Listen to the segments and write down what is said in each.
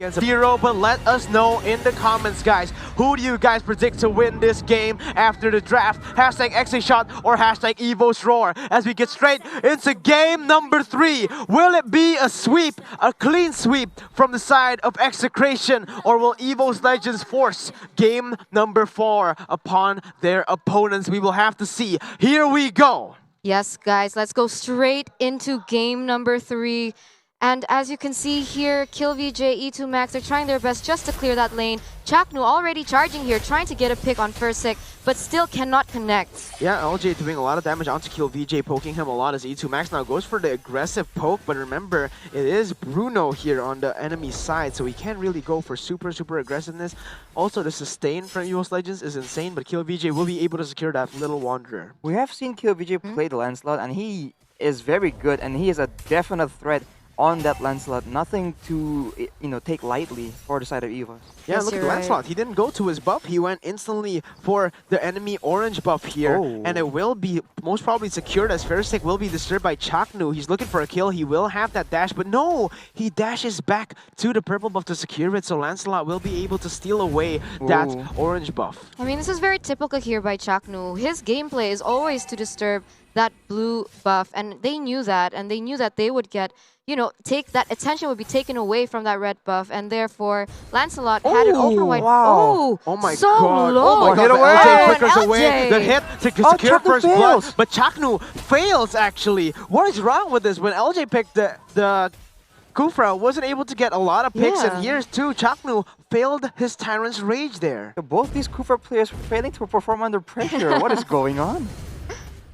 against 0, but let us know in the comments, guys. Who do you guys predict to win this game after the draft? Hashtag Execration or hashtag Evos Roar. As we get straight into game number 3. Will it be a sweep, a clean sweep from the side of Execration, or will Evos Legends force game number 4 upon their opponents? We will have to see. Here we go. Yes, guys, let's go straight into game number 3. And as you can see here, KillVJ, E2 Max, they're trying their best just to clear that lane. Chaknu already charging here, trying to get a pick on Fursic, but still cannot connect. Yeah, LJ doing a lot of damage onto KillVJ, poking him a lot as E2 Max now goes for the aggressive poke, but remember, it is Bruno here on the enemy side, so he can't really go for super aggressiveness. Also, the sustain from Evos Legends is insane, but KillVJ will be able to secure that little Wanderer. We have seen KillVJ play the Lancelot, and he is very good, and he is a definite threat on that Lancelot. Nothing to, take lightly for the side of Evos. Yeah, Yes, look at the you're Lancelot. right. He didn't go to his buff. He went instantly for the enemy orange buff here. Oh. And it will be most probably secured as Fursic will be disturbed by Chaknu. He's looking for a kill. He will have that dash, but no! He dashes back to the purple buff to secure it, so Lancelot will be able to steal away that Ooh. orange buff. I mean, this is very typical here by Chaknu. His gameplay is always to disturb that blue buff, and they knew that, and they knew that they would get, that attention would be taken away from that red buff, and therefore Lancelot had an overwide. Wow. Oh my so god! Low. Oh my god! Hit The away. LJ And flickers away. LJ. The hit to Oh, secure Chaknu first fails. blood, but Chaknu fails actually. What is wrong with this? When LJ picked the Kufra, wasn't able to get a lot of picks, Yeah. and here's too. Chaknu failed his Tyrant's Rage there. So both these Kufa players failing to perform under pressure. What is going on?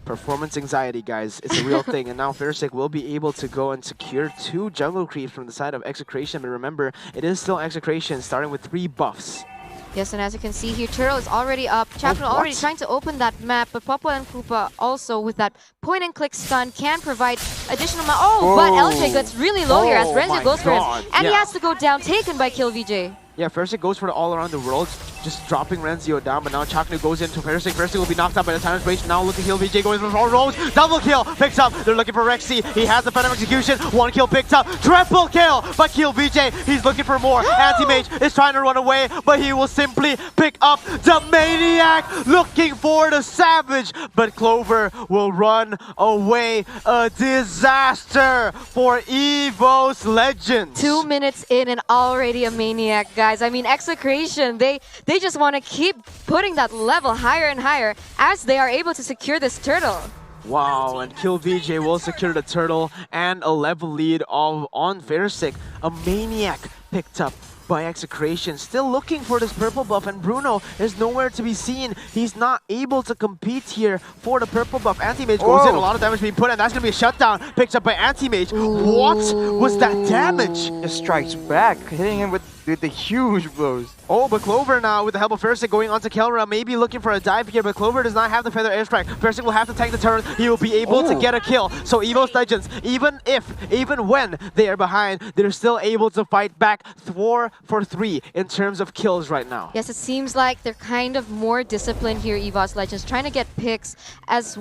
Performance anxiety, guys. It's a real thing. And now Fursic will be able to go and secure 2 jungle creeps from the side of Execration. But remember, it is still Execration, starting with 3 buffs. Yes, and as you can see here, Turtle is already up. Chaknu already trying to open that map, but Popo and Koopa also with that point-and-click stun can provide additional but LJ gets really low here as Oh Renzo my goes for him. God, And he yeah. has to go down, taken by KillVJ. Yeah, Fursic goes for the all around the world, just dropping Renzio down, but now Chaknu goes into Fursic. Fursic will be knocked out by the Tyrant's Rage. Now look at KillVJ going for 4 rolls. Double kill, picks up. They're looking for Rexy. He has the Phantom Execution. 1 kill picked up. Triple kill by KillVJ. He's looking for more. Anti-Mage is trying to run away, but he will simply pick up the Maniac, looking for the Savage. But Clover will run away. A disaster for Evos Legends. 2 minutes in and already a Maniac, guys. I mean, Execration, they just want to keep putting that level higher and higher as they are able to secure this turtle. Wow, and KillVJ will secure the turtle and a level lead on Fursic. A Maniac picked up by Execration, still looking for this purple buff, and Bruno is nowhere to be seen. He's not able to compete here for the purple buff. Anti-Mage goes in, a lot of damage being put in. That's going to be a shutdown, picked up by Anti-Mage. What was that damage? Just strikes back, hitting him with the huge blows. Oh, but Clover now, with the help of Fursic, going on to Kelra, maybe looking for a dive here, but Clover does not have the Feather Airstrike. Fursic will have to tank the turret. He will be able to get a kill. So Evos Legends, even when they are behind, they're still able to fight back 4 for 3 in terms of kills right now. Yes, it seems like they're kind of more disciplined here, Evos Legends, trying to get picks as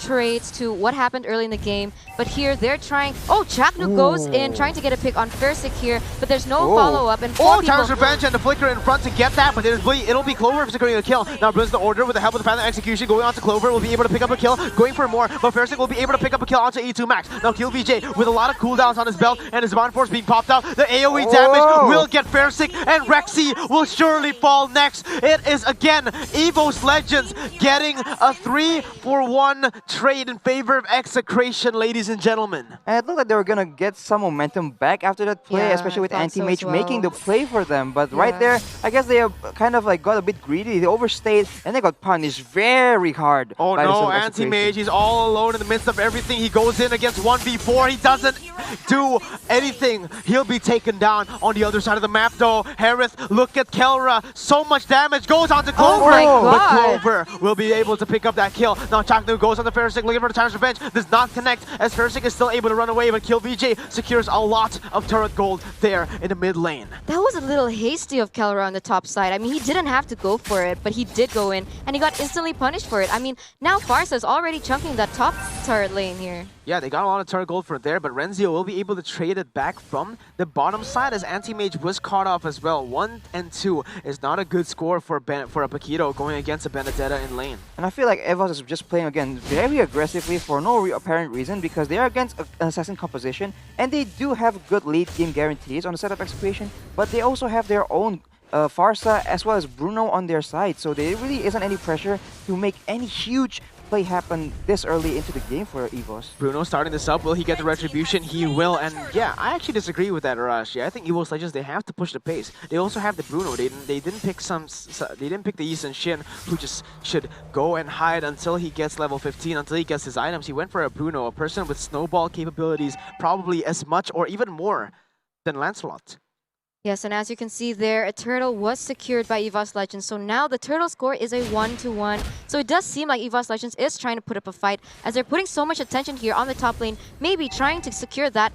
trades to what happened early in the game. But here they're trying. Oh, Chaknu goes in, trying to get a pick on Fursic here, but there's no follow-up. And 4 people. Tyrant's Revenge and the Flicker in front to get that, but it'll be Clover securing a kill. Now brings the order with the help of the Phantom Execution, going on to Clover, will be able to pick up a kill, going for more, but Fursic will be able to pick up a kill onto E2 Max. Now KillVJ with a lot of cooldowns on his belt and his Bond Force being popped out. The AoE damage will get Fursic, and Rexy will surely fall next. It is again Evos Legends getting a 3-for-1 trade in favor of Execration, ladies and gentlemen. And it looked like they were gonna get some momentum back after that play, Yeah, especially with I thought so Anti-Mage as well. making the play for them. But right there, I guess they have kind of got a bit greedy. They overstayed and they got punished very hard. Oh by the no, side of Execration. Anti-Mage, he's all alone in the midst of everything. He goes in against 1v4. He doesn't do anything. He'll be taken down on the other side of the map though. Harris, look at Kelra. So much damage goes on to Clover. my But God. Clover will be able to pick up that kill. Now Chaknu goes on the Fursic, looking for the Tyrant's Revenge. Does not connect as Fursic is still able to run away, but KillVJ secures a lot of turret gold there in the mid lane. That was a little hasty of Kelra on the top side. I mean, he didn't have to go for it, but he did go in, and he got instantly punished for it. I mean, now Farsa's already chunking that top turret lane here. Yeah, they got a lot of turret gold for there, but Renzio will be able to trade it back from the bottom side as Anti-Mage was caught off as well. 1 and 2 is not a good score for a Paquito going against a Benedetta in lane. And I feel like Evos is just playing again very aggressively for no apparent reason because they are against an assassin composition and they do have good late game guarantees on the side of Execration, but they also have their own Farsa as well as Bruno on their side, so there really isn't any pressure to make any huge play happen this early into the game for Evos. Bruno starting this up, will he get the retribution? He will, and yeah, I actually disagree with that, Arashi. I think Evos Legends, they have to push the pace. They also have the Bruno. They didn't pick the Yi Shin, who just should go and hide until he gets level 15, until he gets his items. He went for a Bruno, a person with snowball capabilities, probably as much or even more than Lancelot. Yes, and as you can see there, a turtle was secured by Evos Legends. So now the turtle score is a 1-1. So it does seem like Evos Legends is trying to put up a fight as they're putting so much attention here on the top lane, maybe trying to secure that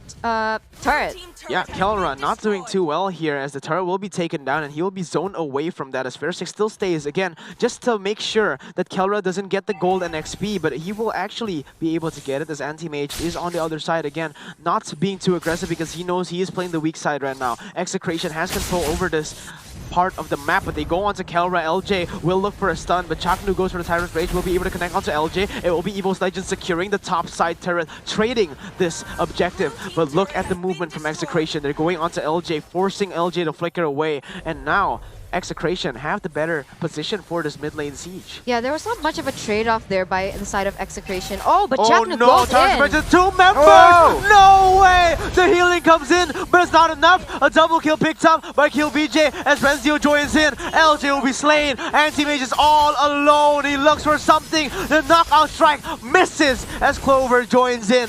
turret. Yeah, Kelra not doing too well here as the turret will be taken down and he will be zoned away from that as Fairstick still stays again just to make sure that Kelra doesn't get the gold and XP, but he will actually be able to get it as Anti-Mage is on the other side again, not being too aggressive because he knows he is playing the weak side right now. Execration has control over this part of the map, but they go onto Kelra. LJ will look for a stun, but Chaknu goes for the Tyrant's Rage, will be able to connect onto LJ. It will be Evos Legends securing the top side turret, trading this objective. But look at the movement from Execration. They're going onto LJ, forcing LJ to flicker away, and now Execration have the better position for this mid lane siege. Yeah, there was not much of a trade-off there by the side of Execration. Oh, but Oh Chaknu no, goes Tyrant's in. Rage, 2 members! Oh! No way! The healing comes in, but it's not enough. A double kill picked up by KillVJ as Renzio joins in. LJ will be slain. Anti-Mage is all alone. He looks for something. The knockout strike misses as Clover joins in.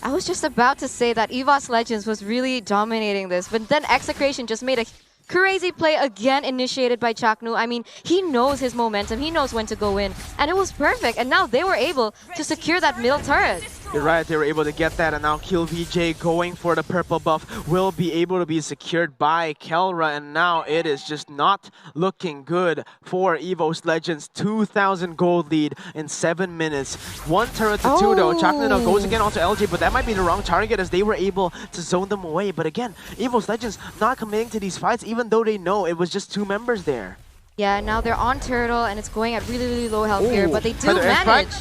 I was just about to say that Evos Legends was really dominating this, but then Execration just made a crazy play again initiated by Chaknu. I mean, he knows his momentum, he knows when to go in, and it was perfect. And now they were able to secure that middle turret. You're right, they were able to get that, and now KillVJ going for the purple buff will be able to be secured by Kelra, and now it is just not looking good for Evos Legends. 2,000 gold lead in 7 minutes. 1 turret to 2 though. Chaknu now goes again onto LJ, but that might be the wrong target as they were able to zone them away. But again, Evos Legends not committing to these fights even though they know it was just 2 members there. Yeah, now they're on turtle and it's going at really, really low health here, but they do Feather Airstrike. manage.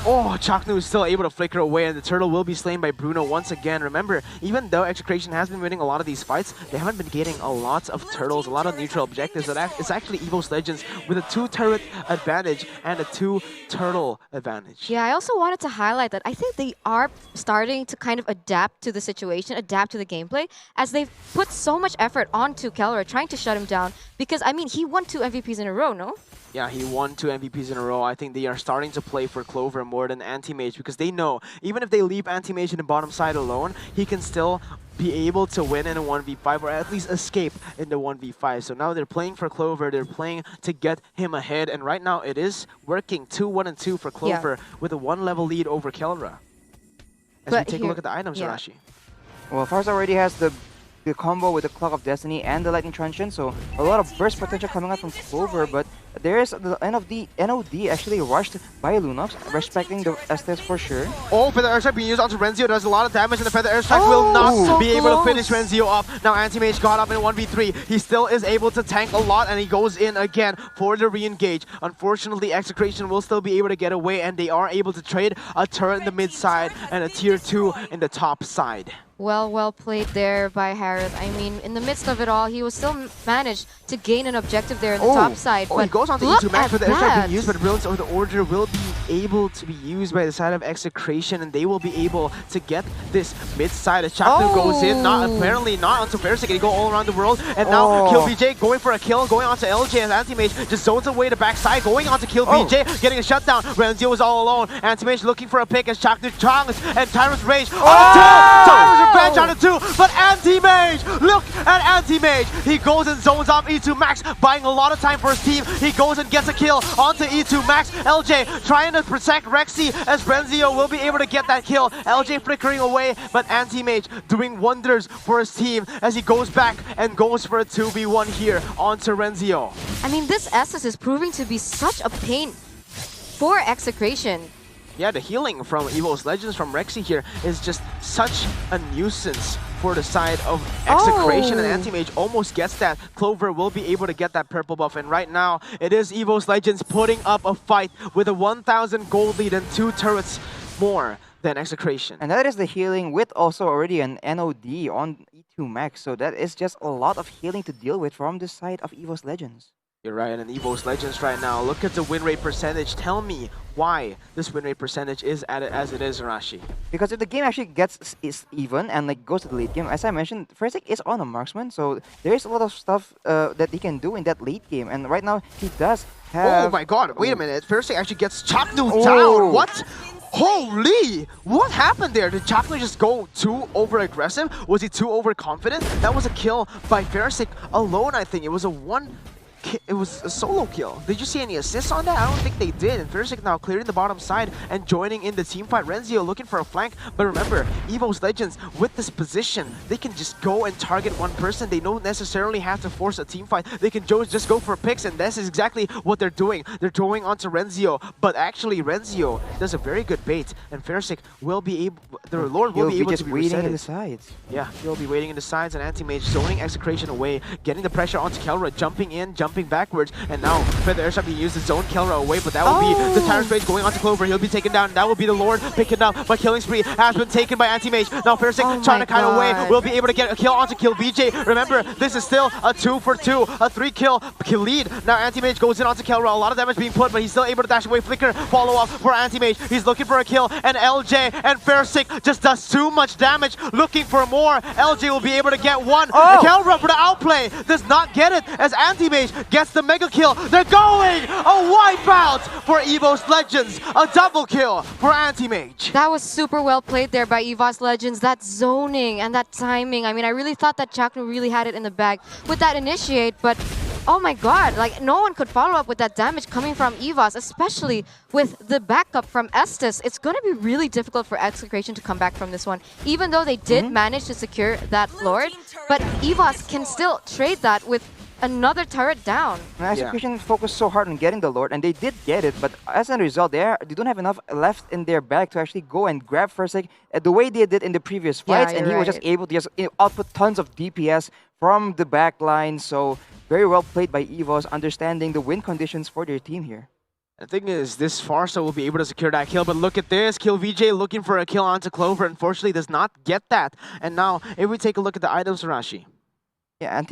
Oh, Chaknu is still able to flicker away, and the turtle will be slain by Bruno once again. Remember, even though Execration has been winning a lot of these fights, they haven't been getting a lot of turtles, a lot of neutral objectives. It's actually Evos Legends with a 2 turret advantage and a 2 turtle advantage. Yeah, I also wanted to highlight that I think they are starting to kind of adapt to the situation, adapt to the gameplay, as they've put so much effort onto Kelra, trying to shut him down. Because, I mean, he won 2 MVPs in a row, no? Yeah, he won 2 MVPs in a row. I think they are starting to play for Clover more than Anti-Mage because they know even if they leave Anti-Mage in the bottom side alone, he can still be able to win in a 1v5 or at least escape in the 1v5. So now they're playing for Clover, they're playing to get him ahead, and right now it is working 2-1-2 for Clover with a 1 level lead over Kelra. As we take a look at the items, Arashi. Well, Farsa already has the combo with the Clock of Destiny and the Lightning Transient, so a lot of burst potential coming out from Clover, but there is the NOD actually rushed by Lunox, respecting the Estes for sure. Oh, Feather Airstrike being used onto Renzio, does a lot of damage, and the Feather Airstrike will not so be able to close. finish Renzio off. Now Anti-Mage got up in 1v3. He still is able to tank a lot, and he goes in again for the re-engage. Unfortunately, Execration will still be able to get away, and they are able to trade a turret in the mid side and a tier 2 in the top side. Well played there by Harith. I mean, in the midst of it all, he was still managed to gain an objective there in the top side. Oh, but he goes on to look E2 Max at for the airstrike that. being used, but Brilliance of the Order will be able to be used by the side of Execration, and they will be able to get this mid side as Chaknu goes in. Apparently not onto Fairstick, and he go all around the world. And now KillVJ going for a kill, going onto LJ as Anti-Mage just zones away the backside, going onto KillVJ, getting a shutdown. Renzio is all alone. Anti-Mage looking for a pick as Chaknu chongs, and Tyrant's Rage on the 2! Tyrant's Revenge on the 2! But Anti-Mage, look at Anti-Mage. He goes and zones off E2 Max, buying a lot of time for his team. He goes and gets a kill onto E2 Max. LJ trying to protect Rexy as Renzio will be able to get that kill. LJ flickering away, but Anti-Mage doing wonders for his team as he goes back and goes for a 2v1 here onto Renzio. I mean, this Estes is proving to be such a pain for Execration. Yeah, the healing from Evos Legends from Rexy here is just such a nuisance for the side of Execration, and Anti-Mage almost gets that. Clover will be able to get that purple buff, and right now it is Evos Legends putting up a fight with a 1,000 gold lead and 2 turrets more than Execration. And that is the healing with also already an NOD on E2 Max, so that is just a lot of healing to deal with from the side of Evos Legends. You're right, and Evos Legends right now, look at the win rate percentage. Tell me why this win rate percentage is at it as it is, Rashi. Because if the game actually is even and like goes to the late game, as I mentioned, Fursic is on a marksman, so there is a lot of stuff that he can do in that late game. And right now, he does have... Oh my god, wait a minute. Fursic actually gets Chaknu down. What? Holy! What happened there? Did Chaknu just go too over-aggressive? Was he too overconfident? That was a kill by Fursic alone, I think. It was a solo kill. Did you see any assists on that? I don't think they did. And Fursic now clearing the bottom side and joining in the team fight. Renzio looking for a flank. But remember, Evos Legends, with this position, they can just go and target one person. They don't necessarily have to force a team fight. They can just go for picks, and this is exactly what they're doing. They're throwing onto Renzio. But actually, Renzio does a very good bait. And Fursic will be able... The Lord will be able to be waiting in the sides. Yeah, he'll be waiting in the sides, and Anti-Mage zoning Execration away, getting the pressure onto Kelra, jumping in, jumping backwards, and now Feather Airshot being used to zone Kelra away, but that will be the Tyrant's Rage going onto Clover. He'll be taken down. That will be the Lord picking up, but Killing Spree has been taken by Anti-Mage. Now Fursic trying to kind of away, will be able to get a kill onto Kill VJ. Remember, this is still a 2-for-2, a 3-kill lead. Now Anti-Mage goes in onto Kelra, a lot of damage being put, but he's still able to dash away. Flicker, follow up for Anti-Mage. He's looking for a kill, and LJ and Fursic just does too much damage, looking for more. LJ will be able to get one. Kelra for the outplay does not get it, as Anti-Mage gets the mega kill. They're going! A wipeout for Evos Legends. A double kill for Anti-Mage. That was super well played there by Evos Legends. That zoning and that timing. I mean, I really thought that Chaknu really had it in the bag with that initiate, but oh my god, like no one could follow up with that damage coming from Evos, especially with the backup from Estes. It's going to be really difficult for Execration to come back from this one, even though they did manage to secure that Lord, but Evos can still trade that with another turret down. Execution focused so hard on getting the Lord, and they did get it, but as a result, they don't have enough left in their bag to actually go and grab Fursic the way they did in the previous fights, and he was just able to just output tons of DPS from the back line, so very well played by Evos, understanding the win conditions for their team here. The thing is, this Farsa will be able to secure that kill, but look at this. Kill VJ looking for a kill onto Clover, unfortunately does not get that. And now, if we take a look at the items, Rashi. Yeah,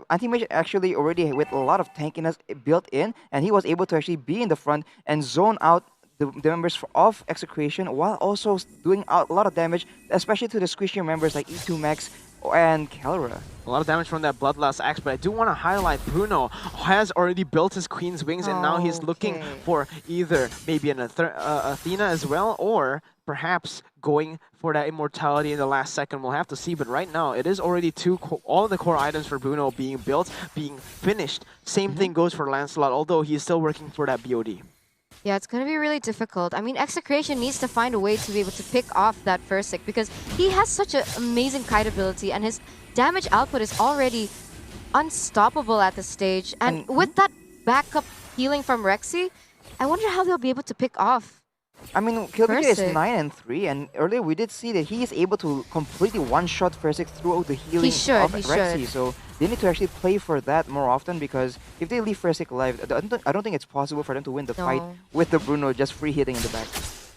Anti-Mage actually already with a lot of tankiness built in, and he was able to actually be in the front and zone out the members of Execration while also doing a lot of damage, especially to the squishier members like E2 Max and Kelra. A lot of damage from that Bloodlust Axe, but I do want to highlight Bruno has already built his Queen's Wings, and now he's looking for either maybe an Athena as well, or perhaps going for that immortality in the last second. We'll have to see, but right now it is already all the core items for Bruno being built, being finished. Same thing goes for Lancelot, although he is still working for that BOD. Yeah, it's going to be really difficult. I mean, Execration needs to find a way to be able to pick off that Fursic because he has such an amazing kite ability and his damage output is already unstoppable at this stage. And with that backup healing from Rexy, I wonder how they'll be able to pick off. I mean, Kilvika is 9-3, and earlier we did see that he is able to completely one-shot Fursic through the healing of Rexy. So they need to actually play for that more often, because if they leave Fursic alive, I don't think it's possible for them to win the fight with the Bruno just free hitting in the back.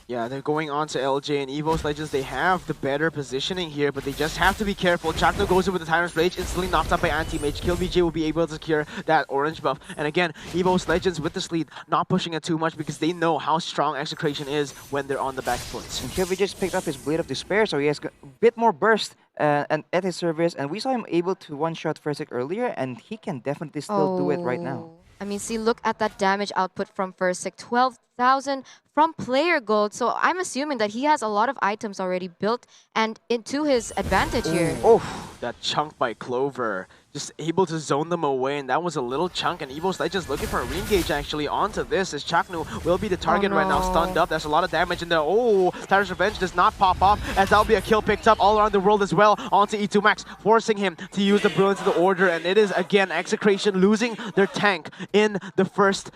Yeah, they're going on to LJ and Evos Legends. They have the better positioning here, but they just have to be careful. Chakno goes in with the Tyrant's Rage, instantly knocked out by Anti-Mage. Kill VJ will be able to secure that orange buff. And again, Evos Legends with this lead, not pushing it too much because they know how strong Execration is when they're on the back foot. And Kill VJ just picked up his Blade of Despair, so he has a bit more burst and at his service. And we saw him able to one-shot Fursic earlier, and he can definitely still do it right now. I mean, see, look at that damage output from Fursic. 12,000 from player gold. So I'm assuming that he has a lot of items already built and into his advantage here. Oh, that chunk by Clover. Just able to zone them away, and that was a little chunk. And Evos Legends looking for a re-engage actually onto this, as Chaknu will be the target right now, stunned up. There's a lot of damage in there. Oh, Tyrant's Revenge does not pop off, as that'll be a kill picked up all around the world as well onto E2 Max, forcing him to use the Brilliance of the Order. And it is again Execration losing their tank in the first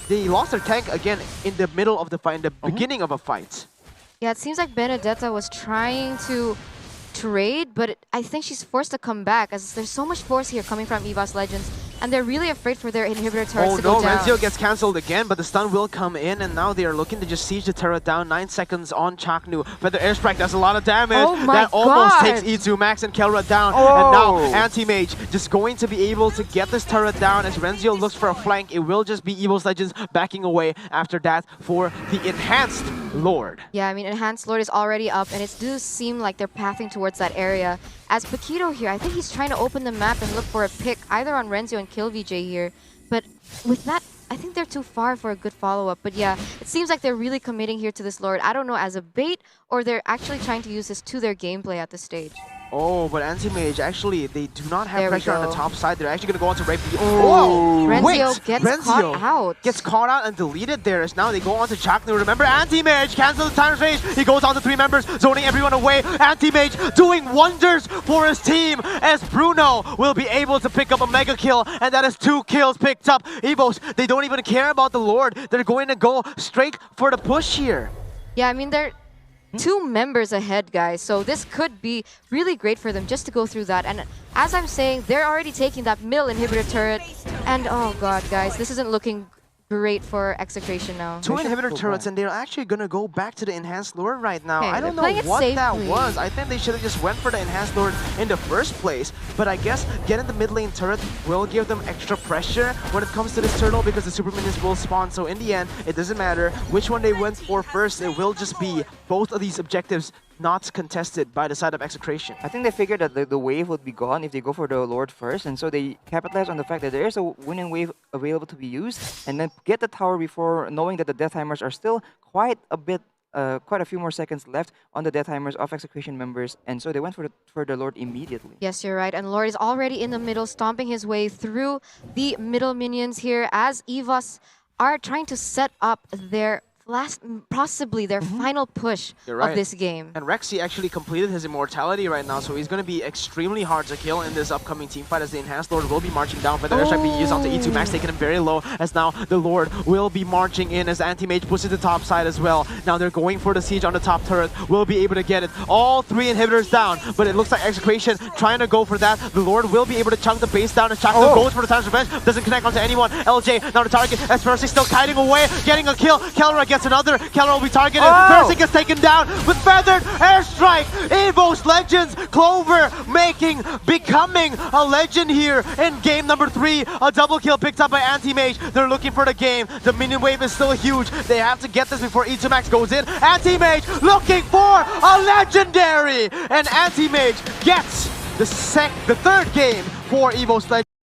they lost their tank again in the middle of the fight, in the beginning of a fight. Yeah, it seems like Benedetta was trying to trade, but I think she's forced to come back as there's so much force here coming from Evos Legends, and they're really afraid for their inhibitor turrets to go down. Renzio gets cancelled again, but the stun will come in, and now they are looking to just siege the turret down. 9 seconds on Chaknu, but the airstrike does a lot of damage. Oh my that almost God. takes E2 Max and Kelra down, Oh. and now Anti-Mage just going to be able to get this turret down as Renzio looks for a flank. It will just be Evos Legends backing away after that for the Enhanced Lord. Yeah, I mean, Enhanced Lord is already up, and it does seem like they're pathing towards that area. As Paquito here, I think he's trying to open the map and look for a pick either on Renzio and KillVJ here. But with that, I think they're too far for a good follow-up. But yeah, it seems like they're really committing here to this Lord. I don't know, as a bait, or they're actually trying to use this to their gameplay at this stage. Oh, but Anti-Mage, actually, they do not have There we pressure on the go. top side. They're actually going to go on to rape. Oh. Renzio gets caught out. Gets caught out and deleted there. As now they go on to Chaknu. Remember, Anti-Mage cancels the time phase. He goes on to 3 members, zoning everyone away. Anti-Mage doing wonders for his team as Bruno will be able to pick up a mega kill, and that is 2 kills picked up. Evos, they don't even care about the Lord. They're going to go straight for the push here. Yeah, I mean, they're 2 members ahead, guys. So this could be really great for them just to go through that. And as I'm saying, they're already taking that middle inhibitor turret. And oh god, guys, this isn't looking great for Execration now. 2 inhibitor turrets, and they're actually going to go back to the Enhanced Lord right now. Okay, I don't know they're playing it what that safely. was. I think they should have just went for the Enhanced Lord in the first place. But I guess getting the mid lane turret will give them extra pressure when it comes to this turtle, because the super minions will spawn. So in the end, it doesn't matter which one they went for first. It will just be both of these objectives not contested by the side of Execration. I think they figured that the wave would be gone if they go for the Lord first, and so they capitalize on the fact that there is a winning wave available to be used, and then get the tower before knowing that the Death Timers are still quite a few more seconds left on the Death Timers of Execration members, and so they went for the Lord immediately. Yes, you're right. And Lord is already in the middle, stomping his way through the middle minions here as Evos are trying to set up their possibly their final push of this game. And Rexy actually completed his immortality right now, so he's going to be extremely hard to kill in this upcoming team fight, as the Enhanced Lord will be marching down for the airstrike being used onto E2 Max, taking him very low, as now the Lord will be marching in as Anti-Mage pushes the top side as well. Now they're going for the siege on the top turret, will be able to get it. All 3 inhibitors down, but it looks like Execration trying to go for that. The Lord will be able to chunk the base down, and Chakno goes for the Time's Revenge, doesn't connect onto anyone. LJ, now the target, as Percy still kiting away, getting a kill. Kelra gets another. Kelra will be targeted. Percy gets taken down with feathered airstrike. Evos Legends, Clover becoming a legend here in game number 3. A double kill picked up by Anti-Mage. They're looking for the game. The minion wave is still huge. They have to get this before E2 Max goes in. Anti-Mage looking for a legendary, and Anti-Mage gets the 3rd game for Evos Legends.